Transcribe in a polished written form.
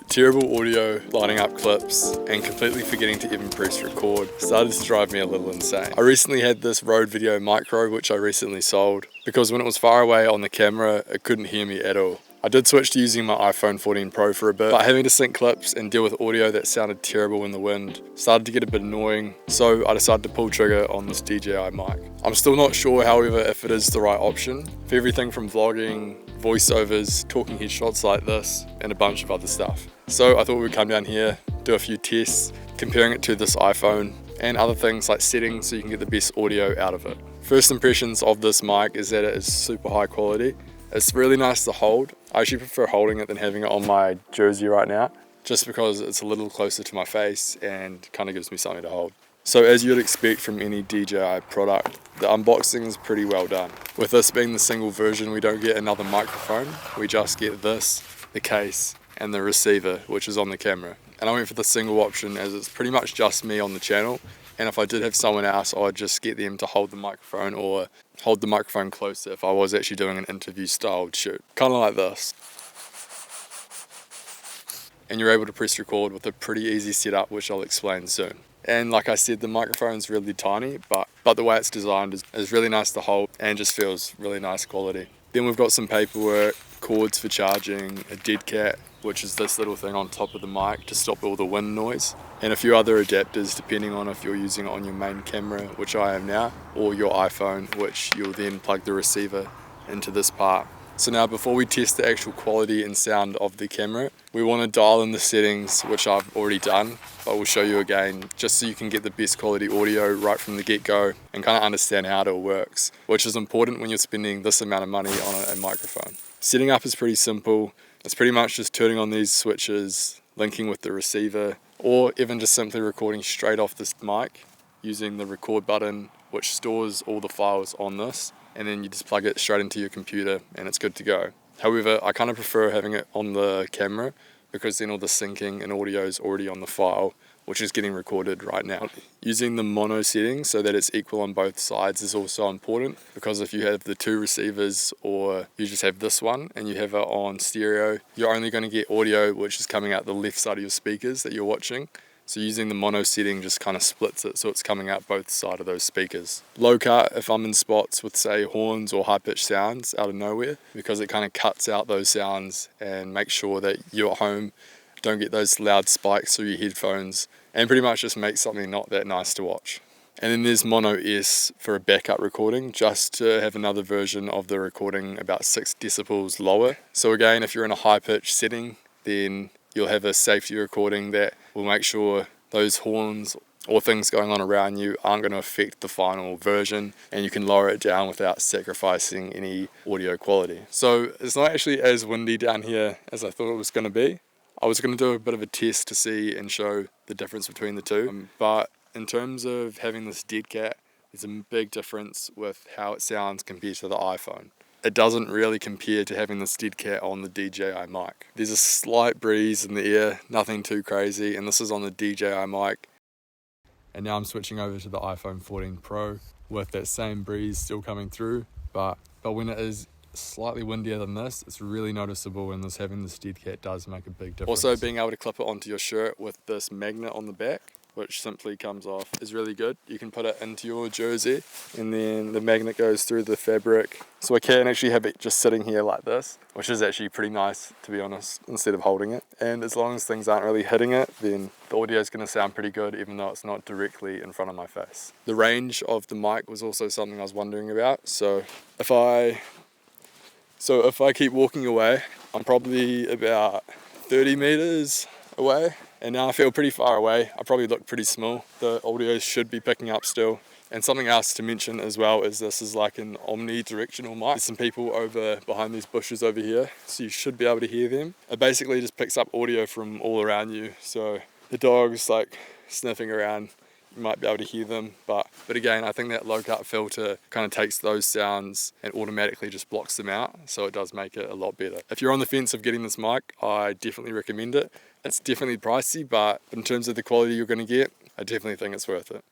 Terrible audio, lining up clips, and completely forgetting to even press record started to drive me a little insane. I recently had this Rode Video Micro, which I recently sold, because when it was far away on the camera, it couldn't hear me at all. I did switch to using my iPhone 14 Pro for a bit, but having to sync clips and deal with audio that sounded terrible in the wind started to get a bit annoying, so I decided to pull trigger on this DJI mic. I'm still not sure, however, if it is the right option for everything from vlogging, voiceovers, talking headshots like this, and a bunch of other stuff. So I thought we'd come down here, do a few tests, comparing it to this iPhone, and other things like settings so you can get the best audio out of it. First impressions of this mic is that it is super high quality. It's really nice to hold. I actually prefer holding it than having it on my jersey right now, just because it's a little closer to my face and kind of gives me something to hold. So as you'd expect from any DJI product, the unboxing is pretty well done. With this being the single version, we don't get another microphone, we just get this, the case, and the receiver, which is on the camera. And I went for the single option as it's pretty much just me on the channel, and if I did have someone else, I'd just get them to hold the microphone or hold the microphone closer if I was actually doing an interview styled shoot. Kind of like this. And you're able to press record with a pretty easy setup, which I'll explain soon. And like I said, the microphone's really tiny, but the way it's designed is really nice to hold and just feels really nice quality. Then we've got some paperwork, cords for charging, a dead cat, which is this little thing on top of the mic to stop all the wind noise, and a few other adapters depending on if you're using it on your main camera, which I am now, or your iPhone, which you'll then plug the receiver into this part. So now before we test the actual quality and sound of the camera, we want to dial in the settings, which I've already done, but we'll show you again just so you can get the best quality audio right from the get-go and kind of understand how it all works, which is important when you're spending this amount of money on a microphone. Setting up is pretty simple. It's pretty much just turning on these switches, linking with the receiver, or even just simply recording straight off this mic using the record button, which stores all the files on this, and then you just plug it straight into your computer and it's good to go. However, I kind of prefer having it on the camera because then all the syncing and audio is already on the file, which is getting recorded right now. Using the mono setting so that it's equal on both sides is also important, because if you have the two receivers or you just have this one and you have it on stereo, you're only going to get audio which is coming out the left side of your speakers that you're watching. So using the mono setting just kind of splits it so it's coming out both sides of those speakers. Low cut if I'm in spots with say horns or high pitched sounds out of nowhere, because it kind of cuts out those sounds and makes sure that you at home don't get those loud spikes through your headphones, and pretty much just makes something not that nice to watch. And then there's Mono S for a backup recording, just to have another version of the recording about 6 decibels lower. So again, if you're in a high pitch setting, then you'll have a safety recording that will make sure those horns or things going on around you aren't going to affect the final version, and you can lower it down without sacrificing any audio quality. So it's not actually as windy down here as I thought it was going to be. I was going to do a bit of a test to see and show the difference between the two, but in terms of having this dead cat, there's a big difference with how it sounds compared to the iPhone. It doesn't really compare to having this dead cat on the DJI mic. There's a slight breeze in the air, nothing too crazy, and this is on the DJI mic. And now I'm switching over to the iPhone 14 Pro with that same breeze still coming through, but when it is slightly windier than this, it's really noticeable, and having this dead cat does make a big difference. Also, being able to clip it onto your shirt with this magnet on the back, which simply comes off, is really good. You can put it into your jersey and then the magnet goes through the fabric. So I can actually have it just sitting here like this, which is actually pretty nice, to be honest, instead of holding it. And as long as things aren't really hitting it, then the audio is going to sound pretty good, even though it's not directly in front of my face. The range of the mic was also something I was wondering about. So if I keep walking away, I'm probably about 30 meters away, and now I feel pretty far away. I probably look pretty small. The audio should be picking up still. And something else to mention as well is this is like an omnidirectional mic. There's some people over behind these bushes over here, so you should be able to hear them. It basically just picks up audio from all around you. So the dog's like sniffing around, you might be able to hear them, but again, I think that low cut filter kind of takes those sounds and automatically just blocks them out, so it does make it a lot better. If you're on the fence of getting this mic, I definitely recommend it. It's definitely pricey, but in terms of the quality you're going to get, I definitely think it's worth it.